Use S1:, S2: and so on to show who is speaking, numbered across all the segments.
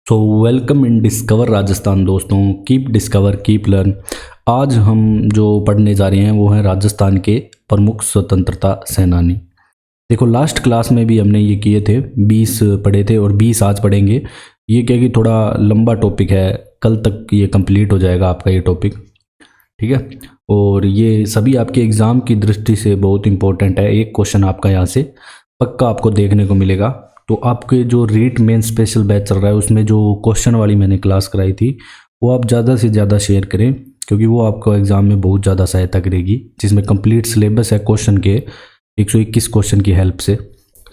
S1: So welcome in discover Rajasthan दोस्तों। Keep discover keep learn. आज हम जो पढ़ने जा रहे हैं वो है राजस्थान के प्रमुख स्वतंत्रता सेनानी। देखो लास्ट क्लास में भी हमने ये किए थे, 20 पढ़े थे और 20 आज पढ़ेंगे। ये क्या कि थोड़ा लंबा टॉपिक है, कल तक ये कंप्लीट हो जाएगा आपका ये टॉपिक, ठीक है। और ये सभी आपके एग्ज़ाम की दृष्टि से बहुत इंपॉर्टेंट है। एक क्वेश्चन आपका यहाँ से पक्का आपको देखने को मिलेगा। तो आपके जो रीट मेन स्पेशल बैच चल रहा है उसमें जो क्वेश्चन वाली मैंने क्लास कराई थी वो आप ज़्यादा से ज़्यादा शेयर करें, क्योंकि वो आपको एग्ज़ाम में बहुत ज़्यादा सहायता करेगी, जिसमें कंप्लीट सिलेबस है क्वेश्चन के 121 क्वेश्चन की हेल्प से,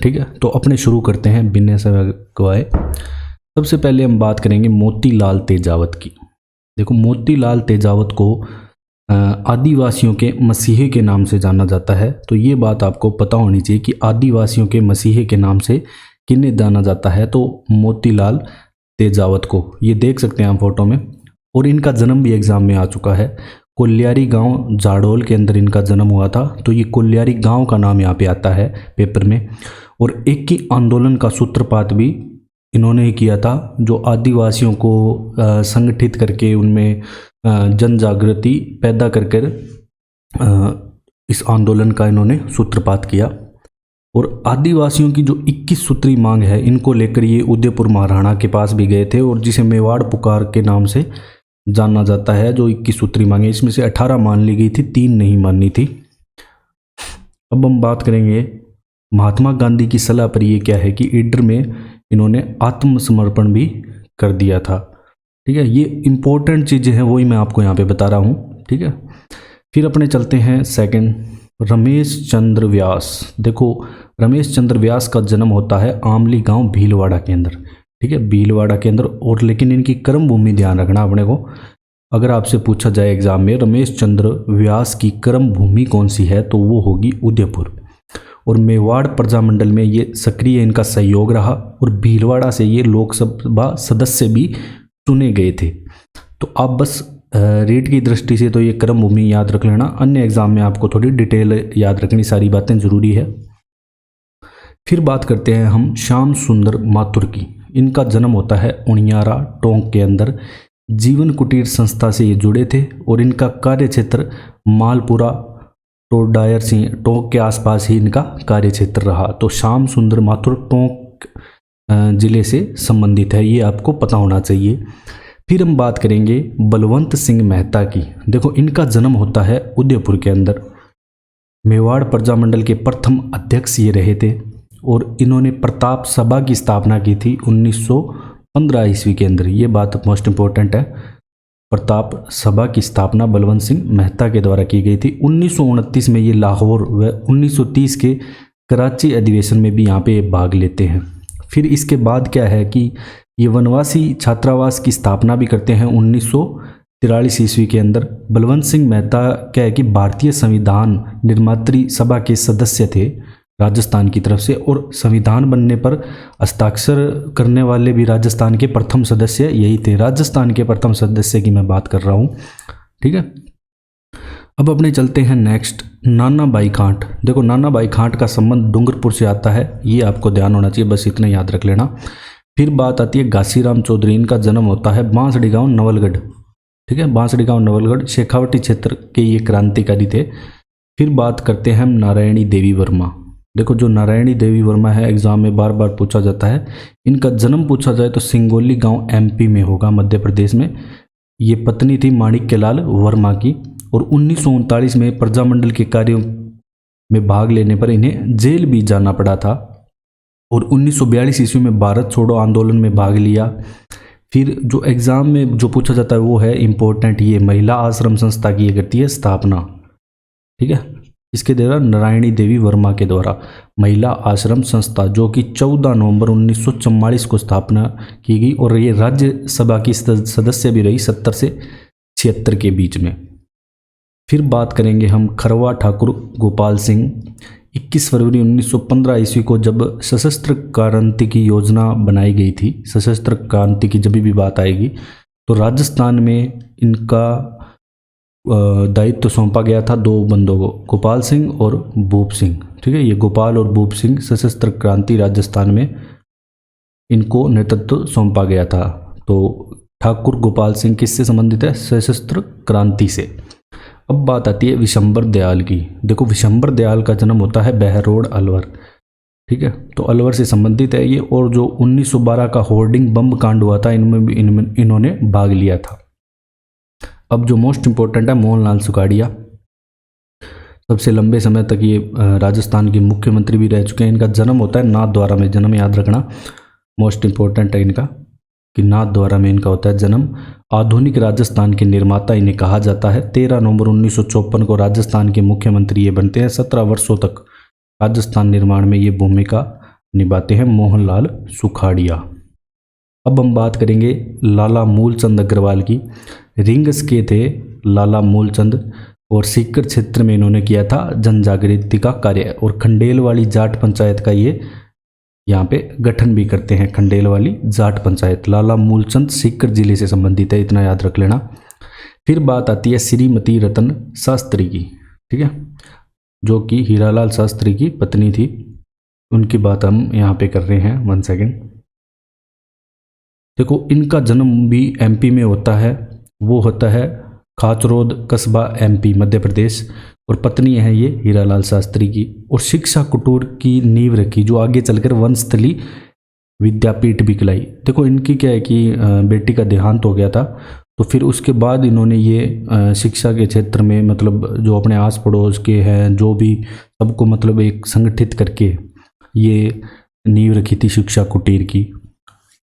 S1: ठीक है। तो अपने शुरू करते हैं बिना समय गवाए। सबसे पहले हम बात करेंगे मोतीलाल तेजावत की। देखो मोतीलाल तेजावत को आदिवासियों के मसीहे के नाम से जाना जाता है। तो ये बात आपको पता होनी चाहिए कि आदिवासियों के मसीहे के नाम से किन्हें जाना जाता है, तो मोतीलाल तेजावत को। ये देख सकते हैं आप फोटो में। और इनका जन्म भी एग्जाम में आ चुका है। कोल्यारी गांव जाडोल के अंदर इनका जन्म हुआ था। तो ये कोल्यारी गांव का नाम यहाँ पे आता है पेपर में। और एक ही आंदोलन का सूत्रपात भी इन्होंने ही किया था, जो आदिवासियों को संगठित करके उनमें जन जागृति पैदा कर इस आंदोलन का इन्होंने सूत्रपात किया। और आदिवासियों की जो 21 सूत्री मांग है, इनको लेकर ये उदयपुर महाराणा के पास भी गए थे, और जिसे मेवाड़ पुकार के नाम से जाना जाता है। जो 21 सूत्री मांगे, इसमें से 18 मान ली गई थी, 3 नहीं माननी थी। अब हम बात करेंगे महात्मा गांधी की सलाह पर ये क्या है कि ईडर में इन्होंने आत्मसमर्पण भी कर दिया था, ठीक है। ये इंपॉर्टेंट चीज़ें हैं, वही मैं आपको यहाँ पे बता रहा हूँ, ठीक है। फिर अपने चलते हैं सेकंड, रमेश चंद्र व्यास। देखो रमेश चंद्र व्यास का जन्म होता है आमली गांव भीलवाड़ा के अंदर, ठीक है, भीलवाड़ा के अंदर। और लेकिन इनकी कर्म भूमि ध्यान रखना अपने को, अगर आपसे पूछा जाए एग्जाम में रमेश चंद्र व्यास की कर्म भूमि कौन सी है, तो वो होगी उदयपुर। और मेवाड़ प्रजामंडल में ये सक्रिय इनका सहयोग रहा, और भीलवाड़ा से ये लोकसभा सदस्य भी चुने गए थे। तो आप बस रीट की दृष्टि से तो ये कर्म भूमि याद रख लेना, अन्य एग्जाम में आपको थोड़ी डिटेल याद रखनी, सारी बातें जरूरी है। फिर बात करते हैं हम श्याम सुंदर माथुर की। इनका जन्म होता है उनियारा टोंक के अंदर। जीवन कुटीर संस्था से ये जुड़े थे, और इनका कार्य क्षेत्र मालपुरा टोडायर सिंह टोंक के आसपास ही इनका कार्य क्षेत्र रहा। तो श्याम सुंदर माथुर टोंक जिले से संबंधित है, ये आपको पता होना चाहिए। फिर हम बात करेंगे बलवंत सिंह मेहता की। देखो इनका जन्म होता है उदयपुर के अंदर। मेवाड़ प्रजामंडल के प्रथम अध्यक्ष ये रहे थे, और इन्होंने प्रताप सभा की स्थापना की थी 1915 ईस्वी के अंदर। ये बात मोस्ट इंपॉर्टेंट है। प्रताप सभा की स्थापना बलवंत सिंह मेहता के द्वारा की गई थी। 1929 में ये लाहौर व 1930 के कराची अधिवेशन में भी यहाँ पे भाग लेते हैं। फिर इसके बाद क्या है कि ये वनवासी छात्रावास की स्थापना भी करते हैं 1943 ईस्वी के अंदर। बलवंत सिंह मेहता क्या है कि भारतीय संविधान निर्मात्री सभा के सदस्य थे राजस्थान की तरफ से, और संविधान बनने पर हस्ताक्षर करने वाले भी राजस्थान के प्रथम सदस्य यही थे। राजस्थान के प्रथम सदस्य की मैं बात कर रहा हूँ, ठीक है। अब अपने चलते हैं नेक्स्ट, नाना बाई खांट। देखो नाना बाई खांट का संबंध डूंगरपुर से आता है, ये आपको ध्यान होना चाहिए, बस इतना याद रख लेना। फिर बात आती है घासीराम चौधरी। इनका जन्म होता है बांसड़ी गांव नवलगढ़, ठीक है, बांसड़ी गांव नवलगढ़ शेखावटी क्षेत्र के ये क्रांतिकारी थे। फिर बात करते हैं हम नारायणी देवी वर्मा। देखो जो नारायणी देवी वर्मा है, एग्जाम में बार बार पूछा जाता है। इनका जन्म पूछा जाए तो सिंगोली गांव एमपी में होगा, मध्य प्रदेश में। ये पत्नी थी माणिक्यलाल वर्मा की, और 1939 में प्रजामंडल के कार्यों में भाग लेने पर इन्हें जेल भी जाना पड़ा था। और 1942 ईस्वी में भारत छोड़ो आंदोलन में भाग लिया। फिर जो एग्जाम में जो पूछा जाता है वो है इंपॉर्टेंट, ये महिला आश्रम संस्था की करती है स्थापना, ठीक है, इसके द्वारा नारायणी देवी वर्मा के द्वारा महिला आश्रम संस्था, जो कि 14 नवंबर 1944 को स्थापना की गई। और ये राज्यसभा की सदस्य भी रही 70 से 76 के बीच में। फिर बात करेंगे हम खरवा ठाकुर गोपाल सिंह। 21 फरवरी 1915 ईस्वी को जब सशस्त्र क्रांति की योजना बनाई गई थी, सशस्त्र क्रांति की जब भी बात आएगी, तो राजस्थान में इनका दायित्व सौंपा गया था 2 बंदों को, गोपाल सिंह और भूप सिंह, ठीक है। ये गोपाल और भूप सिंह सशस्त्र क्रांति राजस्थान में इनको नेतृत्व सौंपा गया था। तो ठाकुर गोपाल सिंह किससे संबंधित है? सशस्त्र क्रांति से। अब बात आती है विशंबर दयाल की। देखो विशंबर दयाल का जन्म होता है बहरोड अलवर, ठीक है, तो अलवर से संबंधित है ये। और जो 1912 का होर्डिंग बम कांड हुआ था इनमें भी इन्होंने भाग लिया था। अब जो मोस्ट इंपॉर्टेंट है मोहनलाल सुखाड़िया, सबसे लंबे समय तक ये राजस्थान के मुख्यमंत्री भी रह चुके हैं। इनका जन्म होता है नाथद्वारा में, जन्म याद रखना मोस्ट इंपॉर्टेंट है इनका कि नाथद्वारा में इनका होता है जन्म। आधुनिक राजस्थान के निर्माता इन्हें कहा जाता है। 13 नवंबर 1954 को राजस्थान के मुख्यमंत्री ये बनते हैं। 17 वर्षों तक राजस्थान निर्माण में ये भूमिका निभाते हैं मोहनलाल सुखाड़िया। अब हम बात करेंगे लाला मूलचंद अग्रवाल की। रिंग्स के थे लाला मूलचंद और सीकर क्षेत्र में इन्होंने किया था जन जागृति का कार्य। और खंडेल वाली जाट पंचायत का ये यहाँ पे गठन भी करते हैं। खंडेल वाली जाट पंचायत लाला मूलचंद सीकर जिले से संबंधित है, इतना याद रख लेना। फिर बात आती है श्रीमती रतन शास्त्री की, ठीक है, जो कि हीरालाल शास्त्री की पत्नी थी। उनकी बात हम यहाँ पे कर रहे हैं। 1 सेकेंड। देखो इनका जन्म भी एमपी में होता है, वो होता है खाचरोद कस्बा एमपी मध्य प्रदेश। और पत्नी है ये हीरालाल शास्त्री की। और शिक्षा कुटीर की नींव रखी जो आगे चलकर वंशस्थली विद्यापीठ भी कहलाई। देखो इनकी क्या है कि बेटी का देहांत हो गया था, तो फिर उसके बाद इन्होंने ये शिक्षा के क्षेत्र में मतलब जो अपने आस पड़ोस के हैं जो भी सबको मतलब एक संगठित करके ये नींव रखी थी शिक्षा कुटीर की,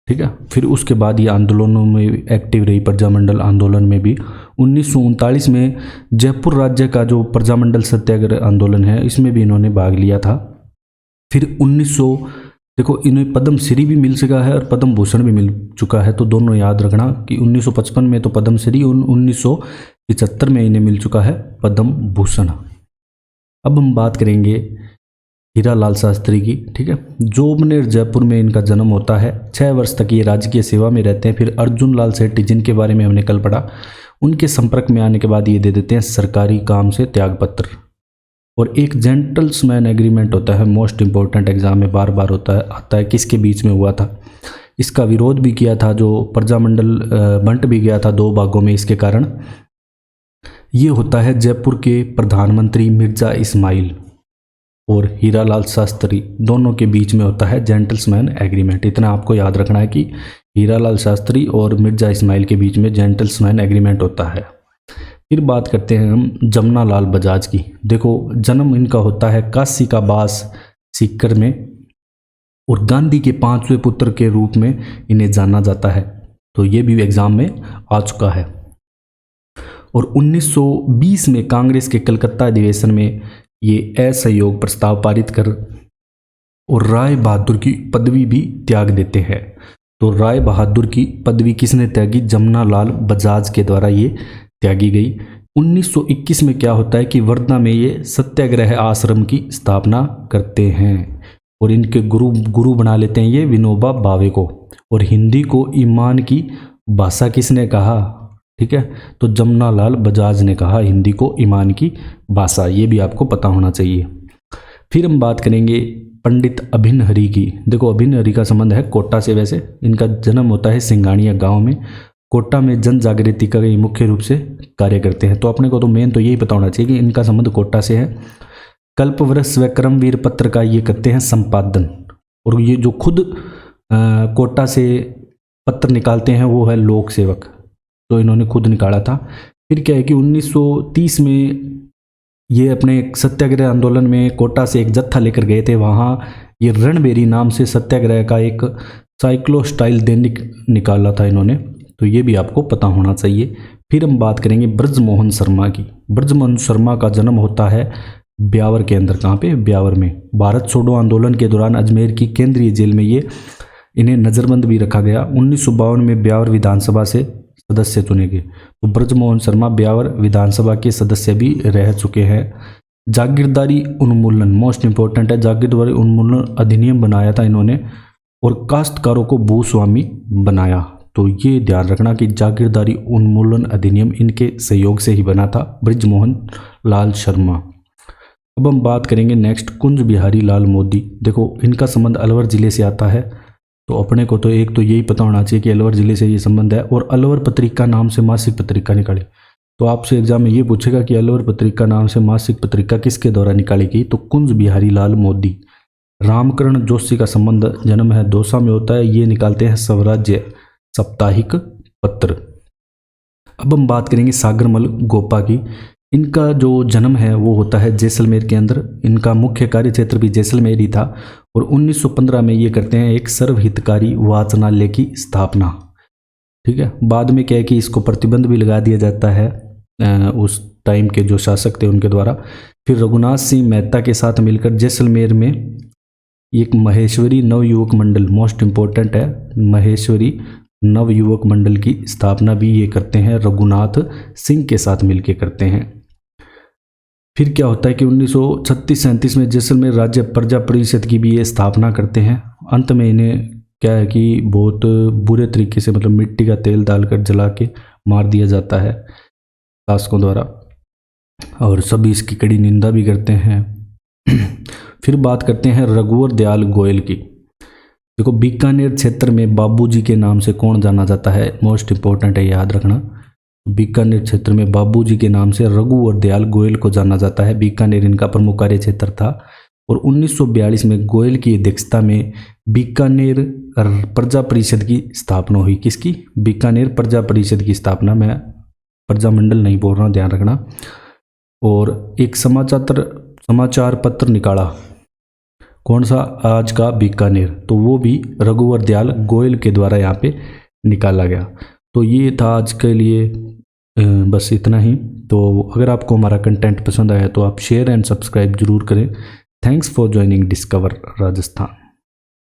S1: ठीक है। फिर उसके बाद ये आंदोलनों में एक्टिव रही, प्रजामंडल आंदोलन में भी। 1939 में जयपुर राज्य का जो प्रजामंडल सत्याग्रह आंदोलन है इसमें भी इन्होंने भाग लिया था। फिर 1900 देखो इन्हें पद्म श्री भी मिल चुका है और पद्म भूषण भी मिल चुका है, तो दोनों याद रखना कि 1955 में तो पद्म श्री, 1975 में इन्हें मिल चुका है पद्म भूषण। अब हम बात करेंगे हीरालाल शास्त्री की, ठीक है। जोबनेर जयपुर में इनका जन्म होता है। 6 वर्ष तक ये राजकीय सेवा में रहते हैं। फिर अर्जुन लाल सेठी जिनके बारे में हमने कल पढ़ा, उनके संपर्क में आने के बाद ये दे देते हैं सरकारी काम से त्यागपत्र। और एक जेंटल्समैन एग्रीमेंट होता है, मोस्ट इंपॉर्टेंट एग्जाम में बार बार आता है किसके बीच में हुआ था। इसका विरोध भी किया था, जो प्रजामंडल बंट भी गया था 2 भागों में इसके कारण। ये होता है जयपुर के प्रधानमंत्री मिर्जा इस्माइल और हीरालाल शास्त्री दोनों के बीच में होता है जेंटल्समैन एग्रीमेंट। इतना आपको याद रखना है कि हीरालाल शास्त्री और मिर्जा इस्माइल के बीच में जेंटल्समैन एग्रीमेंट होता है। फिर बात करते हैं हम जमुना लाल बजाज की। देखो जन्म इनका होता है काशी का बास सीकर में और गांधी के 5वें पुत्र के रूप में इन्हें जाना जाता है, तो ये भी एग्जाम में आ चुका है। और 1920 में कांग्रेस के कलकत्ता अधिवेशन में ये असहयोग प्रस्ताव पारित कर और राय बहादुर की पदवी भी त्याग देते हैं। तो राय बहादुर की पदवी किसने त्यागी? जमुना लाल बजाज के द्वारा ये त्यागी गई। 1921 में क्या होता है कि वर्धा में ये सत्याग्रह आश्रम की स्थापना करते हैं और इनके गुरु बना लेते हैं ये विनोबा भावे को। और हिंदी को ईमान की भाषा किसने कहा? ठीक है, तो जमुना लाल बजाज ने कहा हिंदी को ईमान की भाषा। ये भी आपको पता होना चाहिए। फिर हम बात करेंगे पंडित अभिन्न हरि की। देखो अभिन्न हरि का संबंध है कोटा से। वैसे इनका जन्म होता है सिंगानिया गांव में। कोटा में जन जागृति का ये मुख्य रूप से कार्य करते हैं। तो अपने को तो मेन तो यही पता होना चाहिए कि इनका संबंध कोटा से है। कल्पवृक्ष व कर्मवीर पत्र का ये करते हैं संपादन। और ये जो खुद कोटा से पत्र निकालते हैं वो है लोक सेवक, तो इन्होंने खुद निकाला था। फिर क्या है कि 1930 में ये अपने सत्याग्रह आंदोलन में कोटा से एक जत्था लेकर गए थे। वहाँ ये रणबेरी नाम से सत्याग्रह का एक साइक्लोस्टाइल दैनिक निकाला था इन्होंने, तो ये भी आपको पता होना चाहिए। फिर हम बात करेंगे ब्रजमोहन शर्मा की। ब्रजमोहन शर्मा का जन्म होता है ब्यावर के अंदर। कहाँ पे? ब्यावर में। भारत छोड़ो आंदोलन के दौरान अजमेर की केंद्रीय जेल में ये इन्हें नज़रबंद भी रखा गया। 1952 में ब्यावर विधानसभा से सदस्य चुने गए। तो ब्रजमोहन शर्मा ब्यावर विधानसभा के सदस्य भी रह चुके हैं। जागीरदारी उन्मूलन मोस्ट इंपॉर्टेंट है। जागीरदारी उन्मूलन अधिनियम बनाया था इन्होंने और काश्तकारों को भूस्वामी बनाया। तो ये ध्यान रखना कि जागीरदारी उन्मूलन अधिनियम इनके सहयोग से ही बना था, ब्रजमोहन लाल शर्मा। अब हम बात करेंगे नेक्स्ट कुंज बिहारी लाल मोदी। देखो इनका संबंध अलवर जिले से आता है। तो अपने को तो एक तो यही पता होना चाहिए कि अलवर जिले से ये संबंध है। और अलवर पत्रिका नाम से मासिक पत्रिका निकाली। तो आपसे एग्जाम में ये पूछेगा कि अलवर पत्रिका नाम से मासिक पत्रिका किसके द्वारा निकाली गई, तो कुंज बिहारी लाल मोदी। रामकरण जोशी का संबंध जन्म है दौसा में होता है, ये निकालते हैं स्वराज्य साप्ताहिक पत्र। अब हम बात करेंगे सागरमल गोपा की। इनका जो जन्म है वो होता है जैसलमेर के अंदर। इनका मुख्य कार्य क्षेत्र भी जैसलमेर ही था। और 1915 में ये करते हैं एक सर्वहितकारी वाचनालय की स्थापना। ठीक है, बाद में क्या है कि इसको प्रतिबंध भी लगा दिया जाता है उस टाइम के जो शासक थे उनके द्वारा। फिर रघुनाथ सिंह मेहता के साथ मिलकर जैसलमेर में एक महेश्वरी नवयुवक मंडल, मोस्ट इम्पोर्टेंट है, महेश्वरी नवयुवक मंडल की स्थापना भी ये करते हैं, रघुनाथ सिंह के साथ मिलकर करते हैं। फिर क्या होता है कि 1936-37 में जैसलमेर राज्य प्रजा परिषद की भी ये स्थापना करते हैं। अंत में इन्हें क्या है कि बहुत बुरे तरीके से मतलब मिट्टी का तेल डालकर जला के मार दिया जाता है शासकों द्वारा, और सभी इसकी कड़ी निंदा भी करते हैं। फिर बात करते हैं रघुवर दयाल गोयल की। देखो, बीकानेर क्षेत्र में बाबूजी के नाम से कौन जाना जाता है, मोस्ट इंपॉर्टेंट है, याद रखना। बीकानेर क्षेत्र में बाबूजी के नाम से रघुवर दयाल गोयल को जाना जाता है। बीकानेर इनका प्रमुख कार्य क्षेत्र था। और 1942 में गोयल की अध्यक्षता में बीकानेर प्रजा परिषद की स्थापना हुई। किसकी? बीकानेर प्रजा परिषद की स्थापना। मैं प्रजामंडल नहीं बोल रहा हूँ, ध्यान रखना। और एक समाचार पत्र निकाला, कौन सा? आज का बीकानेर। तो वो भी रघुवर दयाल गोयल के द्वारा यहाँ पे निकाला गया। तो ये था आज के लिए बस इतना ही। तो अगर आपको हमारा कंटेंट पसंद आया तो आप शेयर एंड सब्सक्राइब जरूर करें। Thanks for joining discover Rajasthan.